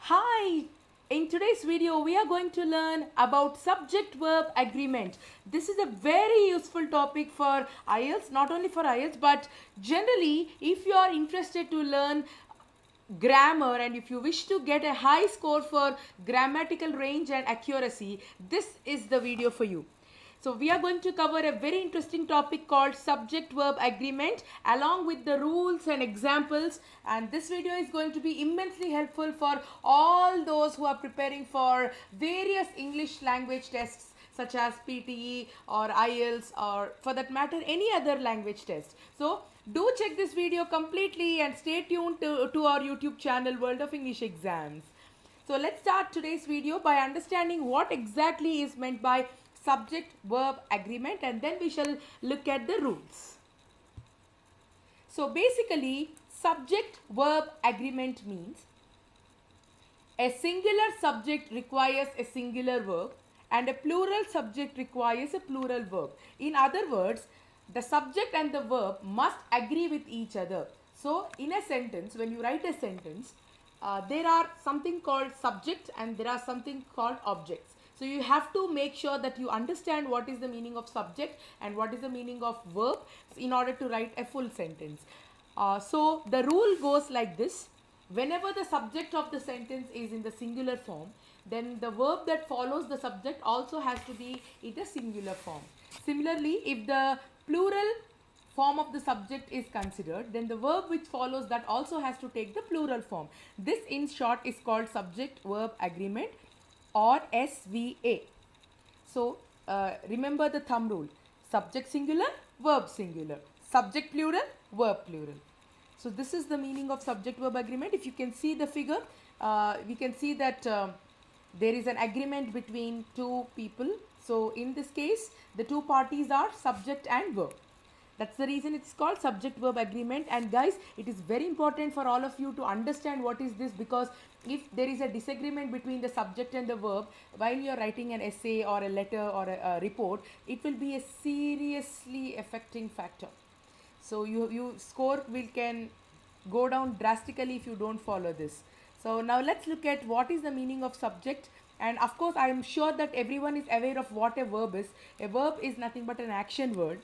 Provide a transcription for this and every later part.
Hi! In today's video, we are going to learn about subject-verb agreement. This is a very useful topic for Ielts, not only for Ielts, but generally, if you are interested to learn grammar and if you wish to get a high score for grammatical range and accuracy, this is the video for you. So we are going to cover a very interesting topic called subject-verb agreement along with the rules and examples, and this video is going to be immensely helpful for all those who are preparing for various English language tests such as PTE or IELTS or for that matter any other language test. So do check this video completely and stay tuned to our YouTube channel World of English Exams. So let's start today's video by understanding what exactly is meant by subject verb agreement, and then we shall look at the rules. So basically, subject verb agreement means a singular subject requires a singular verb and a plural subject requires a plural verb. In other words, the subject and the verb must agree with each other. So in a sentence, when you write a sentence, there are something called subject and there are something called objects. So you have to make sure that you understand what is the meaning of subject and what is the meaning of verb in order to write a full sentence. So the rule goes like this. Whenever the subject of the sentence is in the singular form, then the verb that follows the subject also has to be in the singular form. Similarly, if the plural form of the subject is considered, then the verb which follows that also has to take the plural form. This in short is called subject verb agreement or SVA. So remember the thumb rule: subject singular, verb singular, subject plural, verb plural. So this is the meaning of subject verb agreement. If you can see the figure, we can see that there is an agreement between two people. So in this case, the two parties are subject and verb. That's the reason it's called subject verb agreement. And guys, it is very important for all of you to understand what is this, because if there is a disagreement between the subject and the verb while you are writing an essay or a letter or a report, it will be a seriously affecting factor. So you score can go down drastically if you don't follow this. So now let's look at what is the meaning of subject. And of course, I am sure that everyone is aware of what a verb is. A verb is nothing but an action word,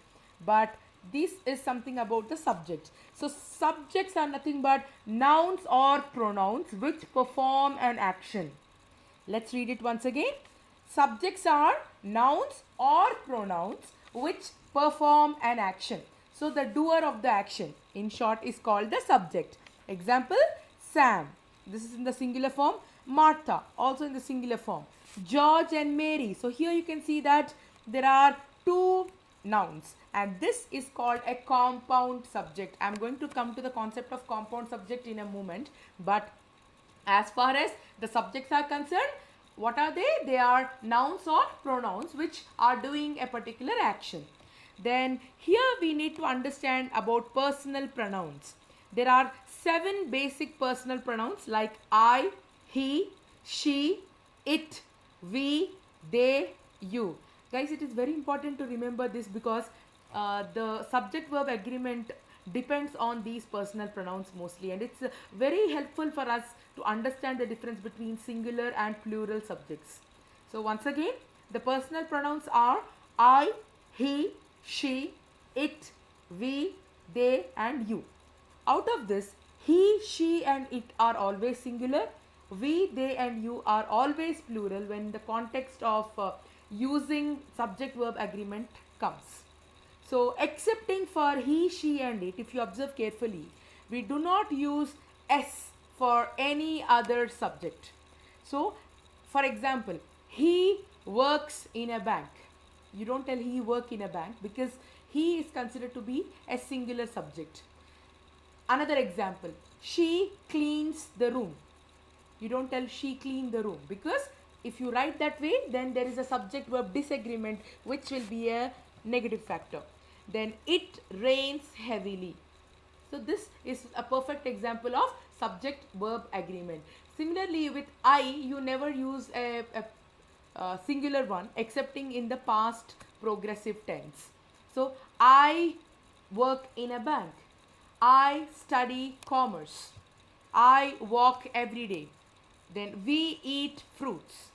but this is something about the subject. So subjects are nothing but nouns or pronouns which perform an action. Let's read it once again. Subjects are nouns or pronouns which perform an action. So the doer of the action, in short, is called the subject. Example, Sam. This is in the singular form. Martha, also in the singular form. George and Mary. So here you can see that there are two nouns, and this is called a compound subject. I am going to come to the concept of compound subject in a moment, but as far as the subjects are concerned, what are they? They are nouns or pronouns which are doing a particular action. Then here we need to understand about personal pronouns. There are 7 basic personal pronouns like I, he, she, it, we, they, you. Guys, it is very important to remember this because the subject verb agreement depends on these personal pronouns mostly, and it's very helpful for us to understand the difference between singular and plural subjects. So once again, the personal pronouns are I, he, she, it, we, they and you. Out of this, he, she and it are always singular. We, they and you are always plural when the context of using subject verb agreement comes. So excepting for he, she and it, if you observe carefully, we do not use s for any other subject. So for example, he works in a bank. You don't tell he work in a bank because he is considered to be a singular subject. Another example, she cleans the room. You don't tell she clean the room because if you write that way, then there is a subject verb disagreement which will be a negative factor. Then it rains heavily. So this is a perfect example of subject verb agreement. Similarly with I, you never use a singular one excepting in the past progressive tense. So I work in a bank. I study commerce. I walk every day. Then we eat fruits.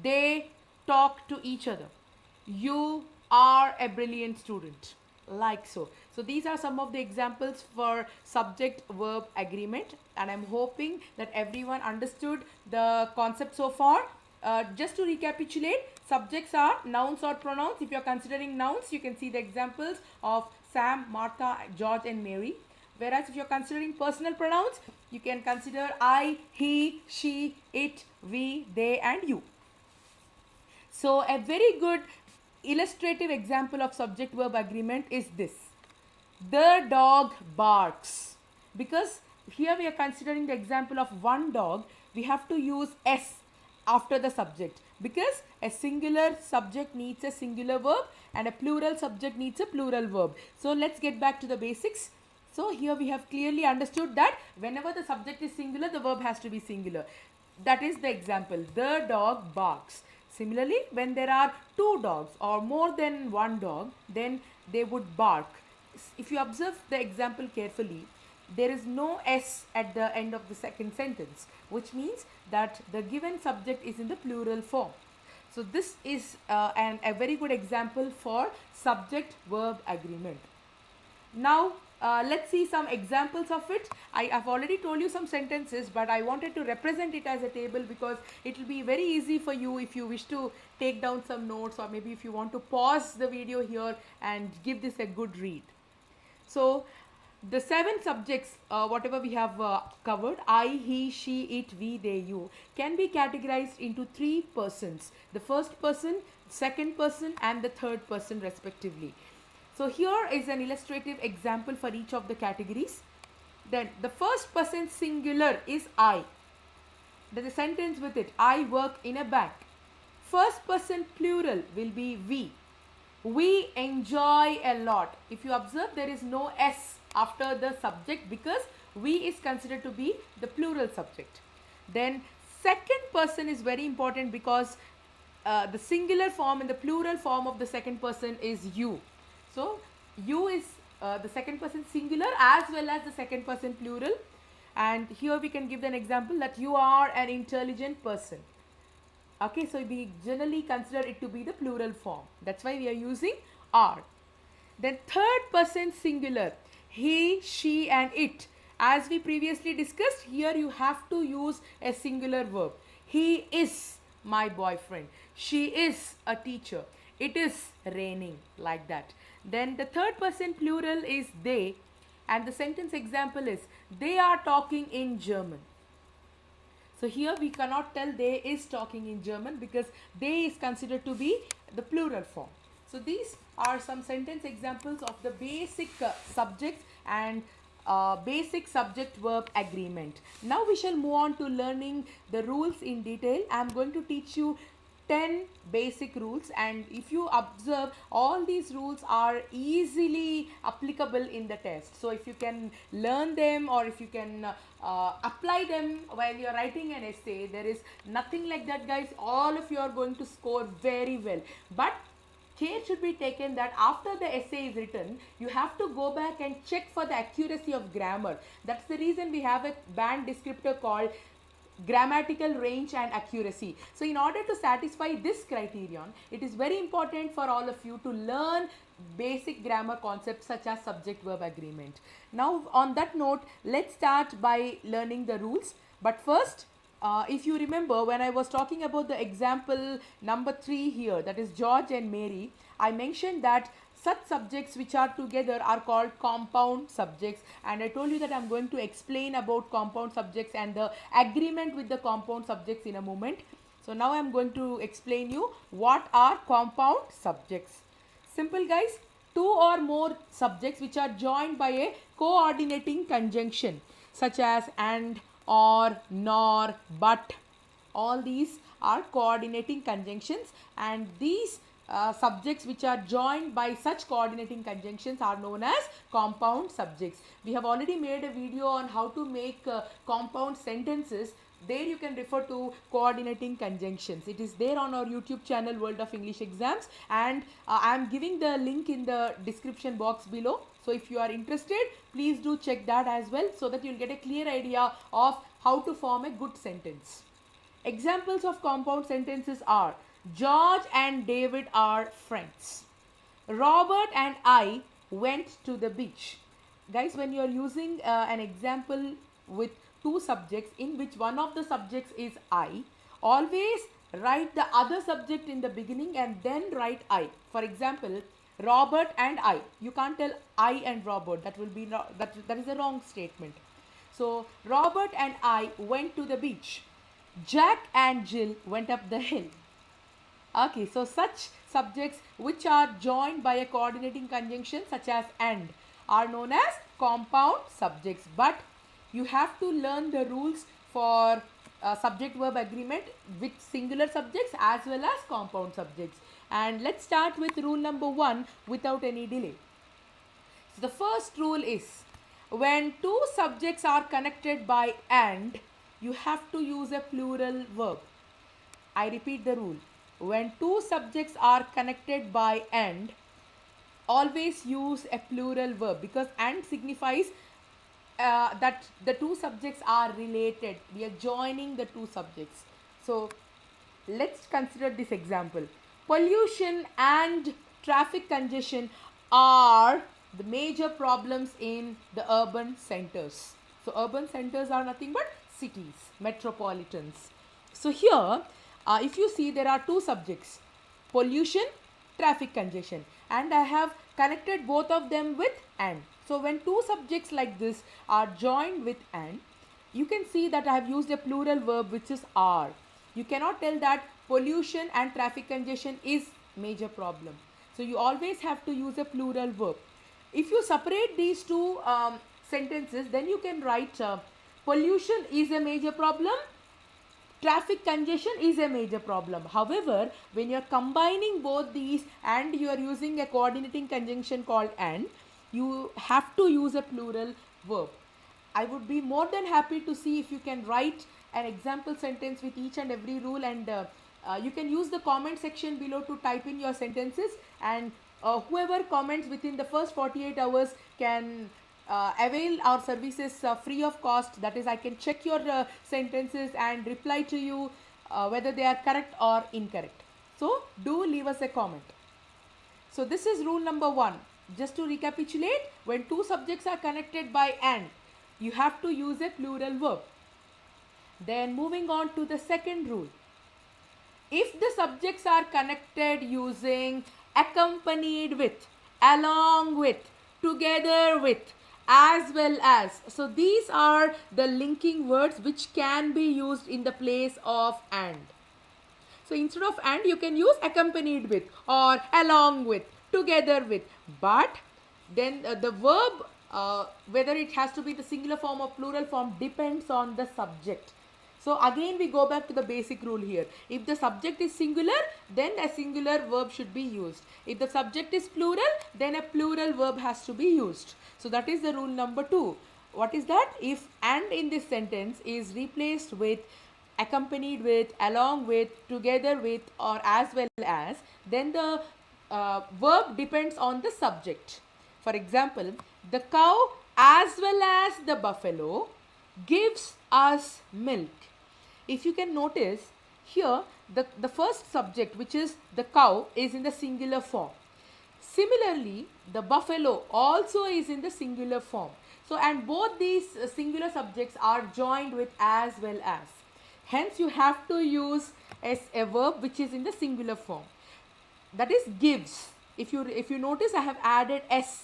They talk to each other. You are a brilliant student. Like so. So these are some of the examples for subject verb agreement, and I'm hoping that everyone understood the concept so far. Just to recapitulate, subjects are nouns or pronouns. If you're considering nouns, you can see the examples of Sam, Martha, George and Mary. Whereas if you're considering personal pronouns, you can consider I, he, she, it, we, they and you. So a very good illustrative example of subject verb agreement is this. The dog barks. Because here we are considering the example of one dog, we have to use S after the subject, because a singular subject needs a singular verb and a plural subject needs a plural verb. So let's get back to the basics. So here we have clearly understood that whenever the subject is singular, the verb has to be singular. That is the example. The dog barks. Similarly, when there are two dogs or more than one dog, then they would bark. If you observe the example carefully, there is no S at the end of the second sentence, which means that the given subject is in the plural form. So this is a very good example for subject verb agreement. Now let's see some examples of it. I have already told you some sentences, but I wanted to represent it as a table because it will be very easy for you if you wish to take down some notes, or maybe if you want to pause the video here and give this a good read. So the 7 subjects, whatever we have covered, I, he, she, it, we, they, you, can be categorized into 3 persons. The first person, second person and the third person respectively. So here is an illustrative example for each of the categories. Then the first person singular is I. Then the sentence with it, I work in a bank. First person plural will be we. We enjoy a lot. If you observe, there is no S after the subject because we is considered to be the plural subject. Then second person is very important because the singular form and the plural form of the second person is you. So you is the second person singular as well as the second person plural. And here we can give an example that you are an intelligent person. Okay, so we generally consider it to be the plural form. That's why we are using are. Then third person singular, he, she and it. As we previously discussed, here you have to use a singular verb. He is my boyfriend. She is a teacher. It is raining, like that. Then the third person plural is they, and the sentence example is they are talking in German. So here we cannot tell they is talking in German because they is considered to be the plural form. So these are some sentence examples of the basic subjects and basic subject verb agreement. Now we shall move on to learning the rules in detail. I am going to teach you 10 basic rules, and if you observe, all these rules are easily applicable in the test. So if you can learn them or if you can apply them while you are writing an essay, there is nothing like that, guys. All of you are going to score very well. But care should be taken that after the essay is written, you have to go back and check for the accuracy of grammar. That's the reason we have a band descriptor called grammatical range and accuracy. So in order to satisfy this criterion, it is very important for all of you to learn basic grammar concepts such as subject verb agreement. Now on that note, let's start by learning the rules. But first, if you remember, when I was talking about the example number 3 here, that is George and Mary, I mentioned that such subjects which are together are called compound subjects, and I told you that I am going to explain about compound subjects and the agreement with the compound subjects in a moment. So now I am going to explain you what are compound subjects. Simple, guys. 2 or more subjects which are joined by a coordinating conjunction such as and, or, nor, but. All these are coordinating conjunctions, and these subjects which are joined by such coordinating conjunctions are known as compound subjects. We have already made a video on how to make compound sentences. There you can refer to coordinating conjunctions. It is there on our YouTube channel, World of English Exams, and I am giving the link in the description box below. So if you are interested, please do check that as well, so that you will get a clear idea of how to form a good sentence. Examples of compound sentences are George and David are friends. Robert and I went to the beach. Guys, when you are using an example with two subjects in which one of the subjects is I, always write the other subject in the beginning and then write I. For example, Robert and I. You can't tell I and Robert. That will be that is a wrong statement. So Robert and I went to the beach. Jack and Jill went up the hill. Okay, so such subjects which are joined by a coordinating conjunction such as and are known as compound subjects. But you have to learn the rules for subject verb agreement with singular subjects as well as compound subjects. And let's start with rule number 1 without any delay. So the first rule is when two subjects are connected by and, you have to use a plural verb. I repeat the rule. When two subjects are connected by and, always use a plural verb because and signifies that the two subjects are related. We are joining the two subjects. So let's consider this example. Pollution and traffic congestion are the major problems in the urban centers. So urban centers are nothing but cities, metropolitans. So here, if you see, there are two subjects, pollution, traffic congestion, and I have connected both of them with and. So when two subjects like this are joined with and, you can see that I have used a plural verb which is are. You cannot tell that pollution and traffic congestion is major problem. So you always have to use a plural verb. If you separate these two sentences, then you can write pollution is a major problem, traffic congestion is a major problem. However, when you are combining both these and you are using a coordinating conjunction called and, you have to use a plural verb. I would be more than happy to see if you can write an example sentence with each and every rule, and you can use the comment section below to type in your sentences, and whoever comments within the first 48 hours can avail our services free of cost. That is, I can check your sentences and reply to you whether they are correct or incorrect. So do leave us a comment. So this is rule number 1. Just to recapitulate, when two subjects are connected by and, you have to use a plural verb. Then moving on to the second rule. If the subjects are connected using accompanied with, along with, together with, as well as, so these are the linking words which can be used in the place of and. So instead of and, you can use accompanied with or along with, together with. But then the verb, whether it has to be the singular form or plural form, depends on the subject. So again we go back to the basic rule here. If the subject is singular, then a singular verb should be used. If the subject is plural, then a plural verb has to be used. So that is the rule number 2. What is that? If and in this sentence is replaced with accompanied with, along with, together with, or as well as, then the verb depends on the subject. For example, the cow as well as the buffalo gives us milk. If you can notice here, the first subject, which is the cow, is in the singular form. Similarly, the buffalo also is in the singular form. So, and both these singular subjects are joined with as well as. Hence, you have to use as a verb which is in the singular form. That is gives. If you notice, I have added s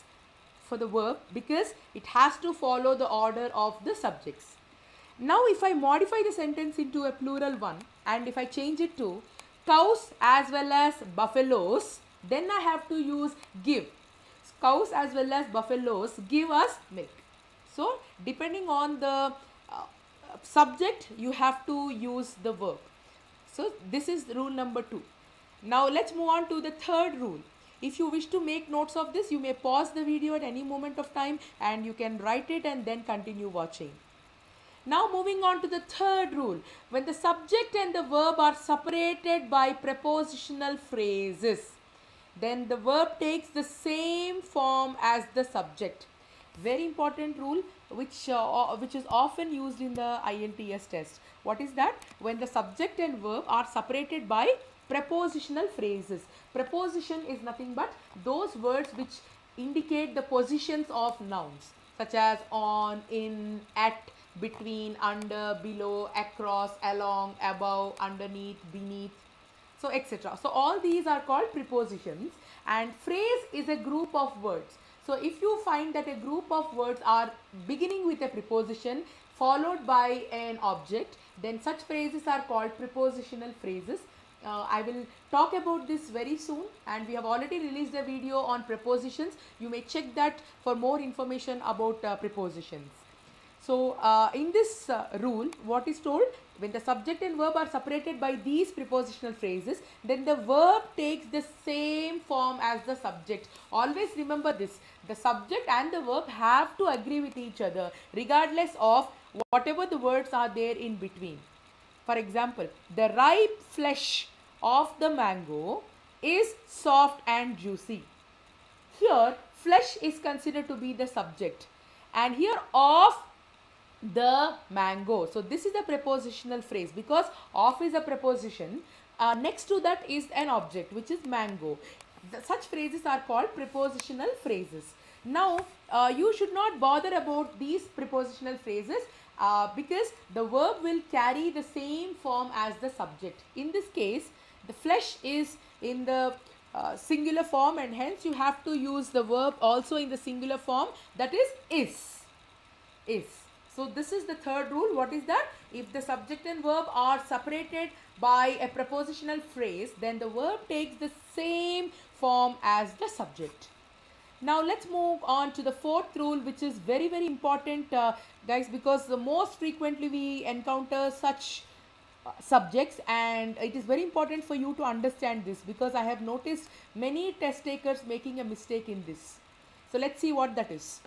for the verb because it has to follow the order of the subjects. Now, if I modify the sentence into a plural one and if I change it to cows as well as buffaloes, then I have to use give. Cows as well as buffaloes give us milk. So, depending on the subject, you have to use the verb. So, this is rule number 2. Now, let's move on to the third rule. If you wish to make notes of this, you may pause the video at any moment of time and you can write it and then continue watching. Now, moving on to the third rule. When the subject and the verb are separated by prepositional phrases, then the verb takes the same form as the subject. Very important rule which is often used in the IELTS test. What is that? When the subject and verb are separated by prepositional phrases. Preposition is nothing but those words which indicate the positions of nouns, such as on, in, at, between, under, below, across, along, above, underneath, beneath, so etc. So all these are called prepositions, and phrase is a group of words. So if you find that a group of words are beginning with a preposition followed by an object, then such phrases are called prepositional phrases. I will talk about this very soon, and we have already released a video on prepositions. You may check that for more information about prepositions. So in this rule, what is told? When the subject and verb are separated by these prepositional phrases, then the verb takes the same form as the subject. Always remember this. The subject and the verb have to agree with each other regardless of whatever the words are there in between. For example, the ripe flesh of the mango is soft and juicy. Here, flesh is considered to be the subject, and here of the mango. So this is a prepositional phrase because of is a preposition. Next to that is an object, which is mango. Such phrases are called prepositional phrases. Now you should not bother about these prepositional phrases because the verb will carry the same form as the subject. In this case, the flesh is in the singular form, and hence you have to use the verb also in the singular form, that is. So this is the third rule. What is that? If the subject and verb are separated by a prepositional phrase, then the verb takes the same form as the subject. Now let's move on to the fourth rule, which is very important guys, because the most frequently we encounter such subjects, and it is very important for you to understand this because I have noticed many test takers making a mistake in this. So let's see what that is.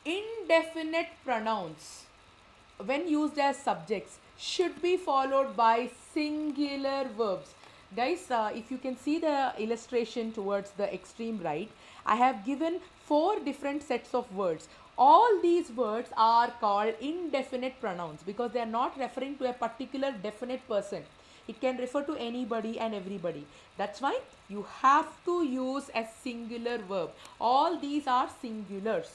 Indefinite pronouns, when used as subjects, should be followed by singular verbs. Guys, if you can see the illustration towards the extreme right, I have given 4 different sets of words. All these words are called indefinite pronouns because they are not referring to a particular definite person. It can refer to anybody and everybody. That's why you have to use a singular verb. All these are singulars.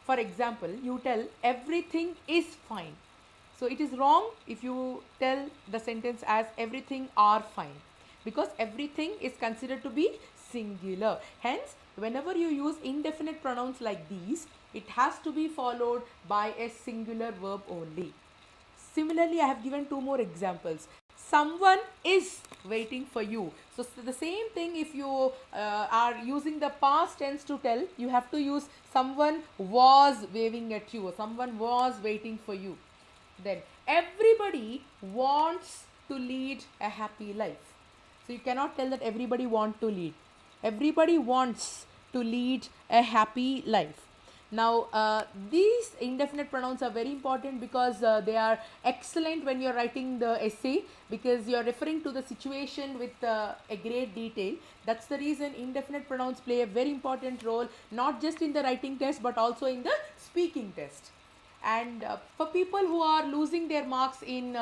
For example, you tell everything is fine. So it is wrong if you tell the sentence as everything are fine, because everything is considered to be singular. Hence, whenever you use indefinite pronouns like these, it has to be followed by a singular verb only. Similarly, I have given 2 more examples. Someone is waiting for you. So the same thing, if you are using the past tense to tell, you have to use someone was waving at you or someone was waiting for you. Then everybody wants to lead a happy life. So you cannot tell that everybody wants to lead. Everybody wants to lead a happy life. Now these indefinite pronouns are very important because they are excellent when you are writing the essay, because you are referring to the situation with a great detail. That's the reason indefinite pronouns play a very important role, not just in the writing test but also in the speaking test. And for people who are losing their marks in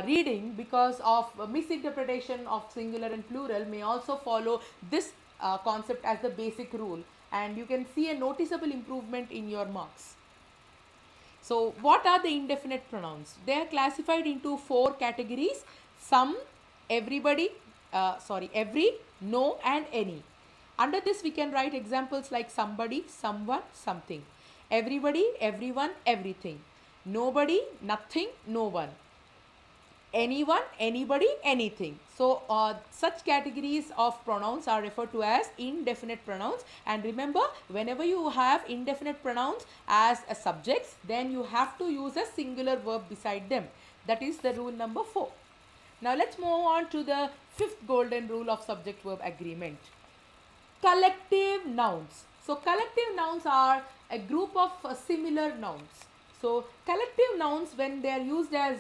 reading because of misinterpretation of singular and plural, may also follow this concept as the basic rule, and you can see a noticeable improvement in your marks. So what are the indefinite pronouns? They are classified into 4 categories: some, everybody, every, no and any. Under this we can write examples like somebody, someone, something. Everybody, everyone, everything. Nobody, nothing, no one. Anyone, anybody, anything. So such categories of pronouns are referred to as indefinite pronouns. And remember, whenever you have indefinite pronouns as a subjects, then you have to use a singular verb beside them. That is the rule number 4. Now let's move on to the 5th golden rule of subject verb agreement. Collective nouns. So collective nouns are a group of similar nouns. So collective nouns, when they are used as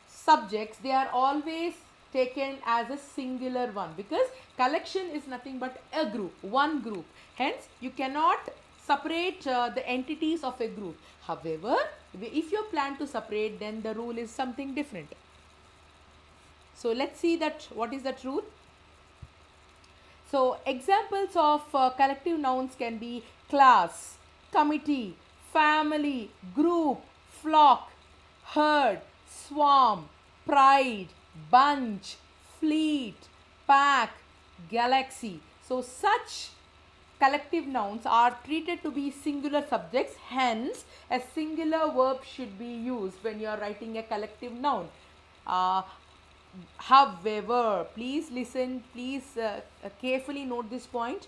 subjects, they are always taken as a singular one, because collection is nothing but a group, one group. Hence you cannot separate the entities of a group. However, if you plan to separate, then the rule is something different. So let's see that what is that rule. So examples of collective nouns can be class, committee, family, group, flock, herd, swarm, pride, bunch, fleet, pack, galaxy. So such collective nouns are treated to be singular subjects, hence a singular verb should be used when you are writing a collective noun. However, please listen, please carefully note this point.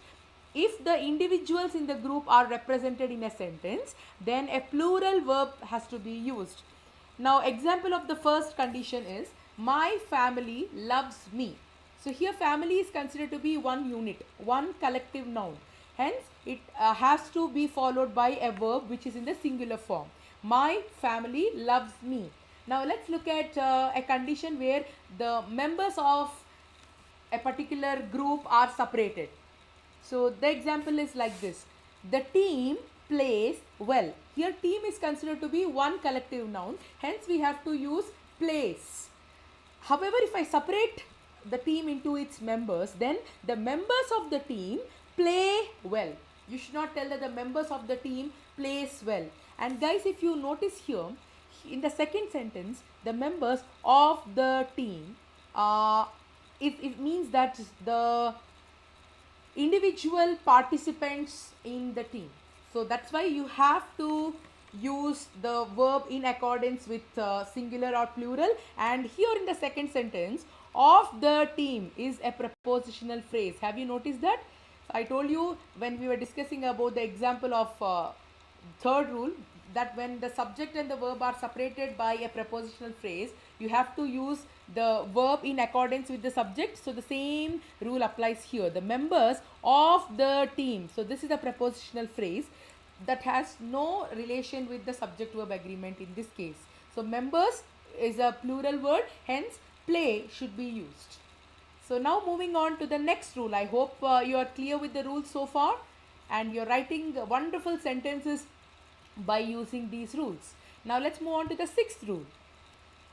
If the individuals in the group are represented in a sentence, then a plural verb has to be used. Now, example of the first condition is, my family loves me. So here family is considered to be one unit, one collective noun. Hence, it has to be followed by a verb which is in the singular form. My family loves me. Now let's look at a condition where the members of a particular group are separated. So the example is like this. The team plays well. Here team is considered to be one collective noun. Hence we have to use plays. However, if I separate the team into its members, then the members of the team play well. You should not tell that the members of the team plays well. And guys, if you notice here, in the second sentence, the members of the team, it means that the individual participants in the team. So that's why you have to use the verb in accordance with singular or plural. And here in the second sentence, of the team is a prepositional phrase. Have you noticed that? I told you when we were discussing about the example of third rule, that when the subject and the verb are separated by a prepositional phrase, you have to use the verb in accordance with the subject. So the same rule applies here. The members of the team. So this is a prepositional phrase that has no relation with the subject verb agreement in this case. So members is a plural word, hence play should be used. So now moving on to the next rule. I hope you are clear with the rules so far and you're writing wonderful sentences by using these rules. Now let's move on to the sixth rule.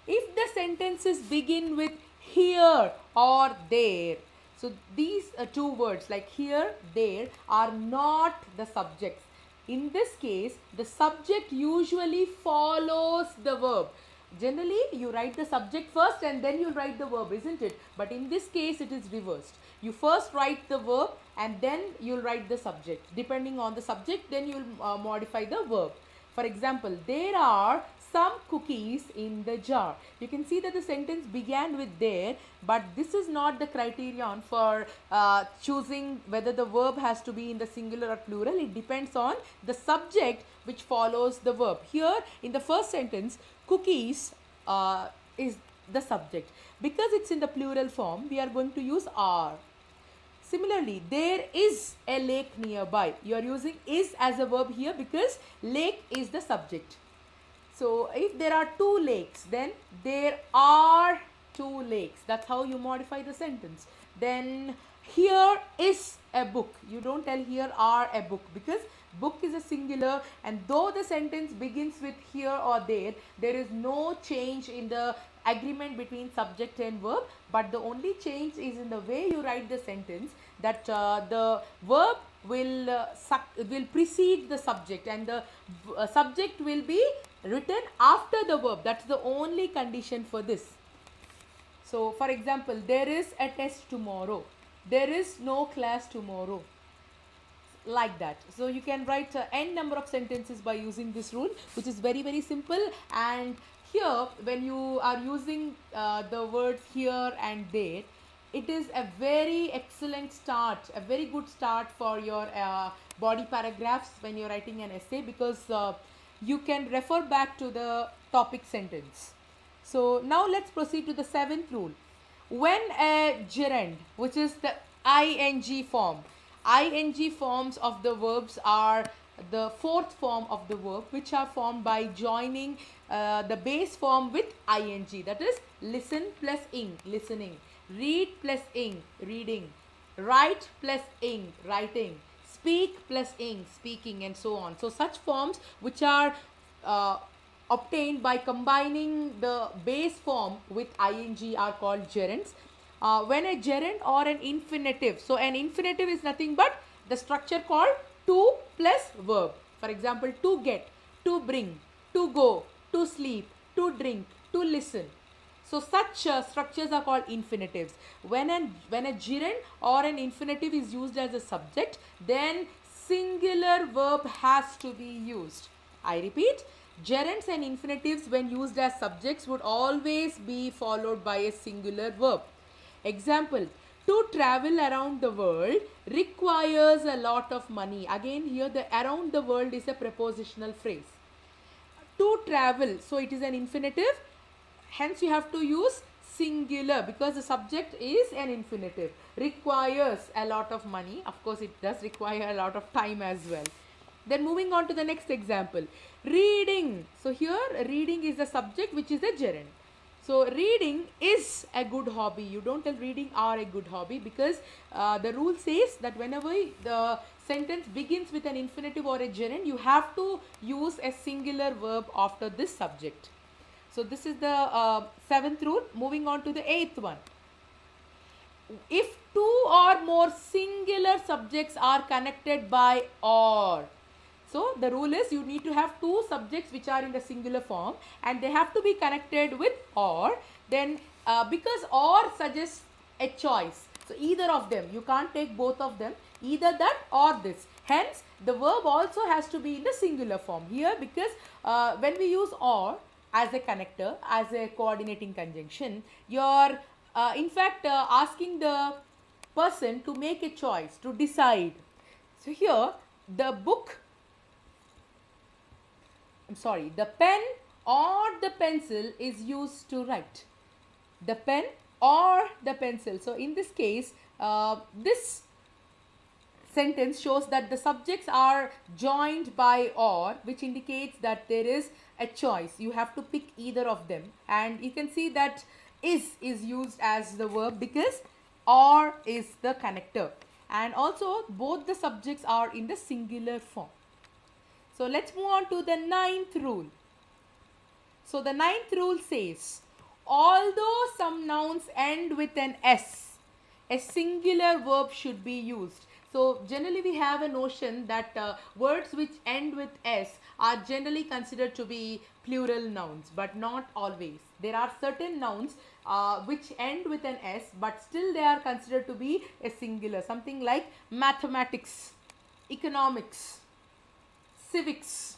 If the sentences begin with here or there, so these two words like here, there are not the subjects. In this case, the subject usually follows the verb. Generally, you write the subject first and then you write the verb, isn't it? But in this case, it is reversed. You first write the verb and then you'll write the subject. Depending on the subject, then you'll modify the verb. For example, there are some cookies in the jar. You can see that the sentence began with there, but this is not the criterion for choosing whether the verb has to be in the singular or plural. It depends on the subject which follows the verb. Here in the first sentence, cookies is the subject. Because it's in the plural form, we are going to use are. Similarly, there is a lake nearby. You are using is as a verb here because lake is the subject. So if there are two lakes, then there are two lakes. That's how you modify the sentence. Then here is a book. You don't tell here are a book because book is a singular, and though the sentence begins with here or there is no change in the agreement between subject and verb, but the only change is in the way you write the sentence, that the verb will precede the subject and the subject will be written after the verb. That's the only condition for this. So for example, there is a test tomorrow. There is no class tomorrow. Like that. So you can write n number of sentences by using this rule, which is very, very simple. And here, when you are using the words here and there, it is a very excellent start, a very good start for your body paragraphs when you're writing an essay, because you can refer back to the topic sentence. So now let's proceed to the seventh rule. When a gerund, which is the ing form, ing forms of the verbs are the fourth form of the verb, which are formed by joining the base form with ing. That is listen plus ing, listening. Read plus ing, reading. Write plus ing, writing. speak plus ing, speaking, and so on. So such forms which are obtained by combining the base form with ing are called gerunds. When a gerund or an infinitive, so an infinitive is nothing but the structure called to plus verb. For example, to get, to bring, to go, to sleep, to drink, to listen. So such structures are called infinitives. When a gerund or an infinitive is used as a subject, then singular verb has to be used. I repeat, gerunds and infinitives when used as subjects would always be followed by a singular verb. Example, to travel around the world requires a lot of money. Again, here the around the world is a prepositional phrase. To travel, so it is an infinitive, hence you have to use singular because the subject is an infinitive. Requires a lot of money. Of course, it does require a lot of time as well. Then moving on to the next example, reading. So here reading is the subject which is a gerund. So reading is a good hobby. You don't tell reading are a good hobby because the rule says that whenever the sentence begins with an infinitive or a gerund, you have to use a singular verb after this subject. So this is the 7th rule. Moving on to the 8th one. If two or more singular subjects are connected by or. So the rule is you need to have two subjects which are in the singular form and they have to be connected with or. Then because or suggests a choice. So either of them, you can't take both of them, either that or this. Hence the verb also has to be in the singular form here because when we use or as a connector, as a coordinating conjunction, you're in fact asking the person to make a choice, to decide. So here the pen or the pencil is used to write. The pen or the pencil. So in this case, this sentence shows that the subjects are joined by or, which indicates that there is a choice. You have to pick either of them. And you can see that is used as the verb because or is the connector. And also both the subjects are in the singular form. So let's move on to the 9th rule. So the 9th rule says, although some nouns end with an S, a singular verb should be used. So generally we have a notion that words which end with S are generally considered to be plural nouns, but not always. There are certain nouns which end with an S, but still they are considered to be a singular. Something like mathematics, economics, civics,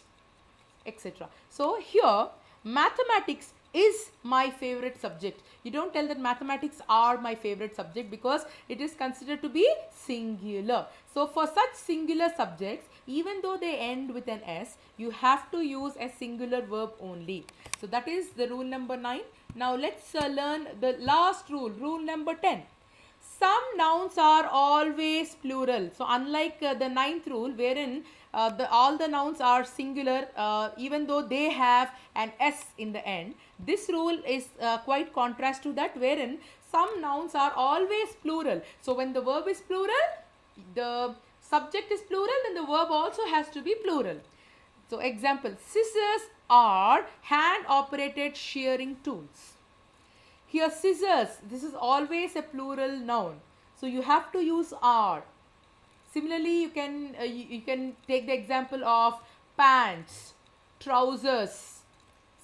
etc. So here mathematics is my favorite subject. You don't tell that mathematics are my favorite subject because it is considered to be singular. So for such singular subjects, even though they end with an S, you have to use a singular verb only. So that is the rule number 9. Now let's learn the last rule, rule number 10. Some nouns are always plural. So unlike the 9th rule wherein all the nouns are singular even though they have an S in the end, this rule is quite contrast to that wherein some nouns are always plural. So when the verb is plural, the subject is plural, then the verb also has to be plural. So example, scissors are hand operated shearing tools. Here scissors, this is always a plural noun. So you have to use are. Similarly, you can take the example of pants, trousers,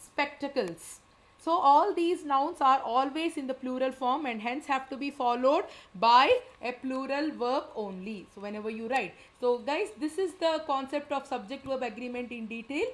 spectacles. So all these nouns are always in the plural form and hence have to be followed by a plural verb only. So whenever you write. So guys, this is the concept of subject verb agreement in detail.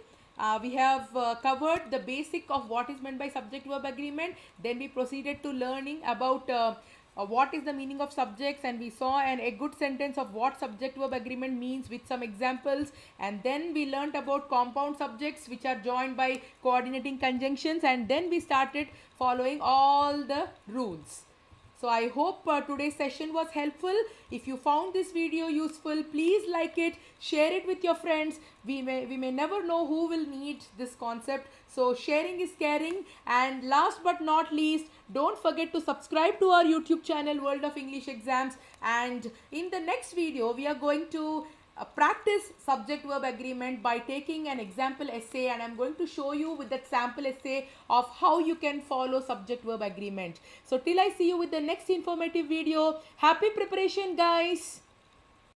We have covered the basic of what is meant by subject verb agreement. Then we proceeded to learning about what is the meaning of subjects, and we saw a good sentence of what subject verb agreement means with some examples. And then we learnt about compound subjects which are joined by coordinating conjunctions, and then we started following all the rules. So I hope today's session was helpful. If you found this video useful, please like it, share it with your friends. We may never know who will need this concept. So sharing is caring. And last but not least, don't forget to subscribe to our YouTube channel World of English Exams. And in the next video, we are going to practice subject verb agreement by taking an example essay, and I'm going to show you with that sample essay of how you can follow subject verb agreement. So till I see you with the next informative video, happy preparation guys.